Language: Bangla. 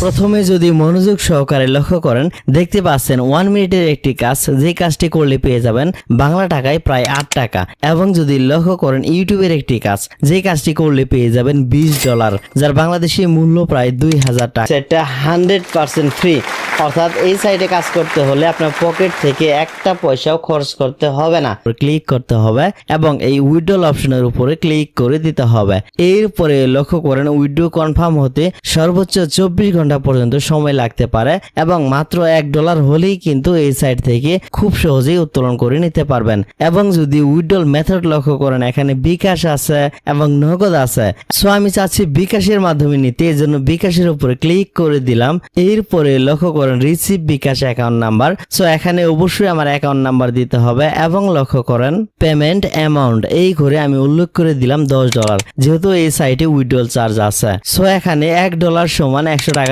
প্রথমে যদি মনোযোগ সহকারে লক্ষ্য করেন দেখতে পাচ্ছেন 1 মিনিটের একটি কাজ, যে কাজটি করলে পেয়ে যাবেন বাংলা টাকায় প্রায় 8 টাকা। এবং যদি লক্ষ্য করেন ইউটিউবের একটি কাজ, যে কাজটি করলে পেয়ে যাবেন $20, যার বাংলাদেশি মূল্য প্রায় 2000 টাকা। সেটা 100% ফ্রি, অর্থাৎ এই সাইটে কাজ করতে হলে আপনার পকেট থেকে একটা পয়সাও খরচ করতে হবে না। ক্লিক করতে হবে এবং এই উইথড্রল অপশনের উপরে ক্লিক করে দিতে হবে। এরপরে লক্ষ্য করেন উইথড্র কনফার্ম হতে সর্বোচ্চ 24 ঘন্টা পর্যন্ত সময় লাগতে পারে এবং মাত্র $1 হলেই কিন্তু এই সাইট থেকে খুব সহজেই উত্তোলন করে নিতে পারবেন। এবং যদি উইথড্রল মেথড লক্ষ্য করেন এখানে বিকাশ আছে এবং নগদ আছে। সো আমি চাচ্ছি বিকাশের মাধ্যমে নিতে, এই জন্য বিকাশের উপরে ক্লিক করে দিলাম। এরপরে লক্ষ্য করেন রিসিভ বিকাশ অ্যাকাউন্ট নাম্বার। সো এখানে অবশ্যই আমার অ্যাকাউন্ট নাম্বার দিতে হবে এবং লক্ষ্য করেন পেমেন্ট অ্যামাউন্ট এই করে আমি উল্লেখ করে দিলাম $10, যেহেতু এই সাইটে উইথড্রল চার্জ আছে। সো এখানে $1 সমান 100 টাকা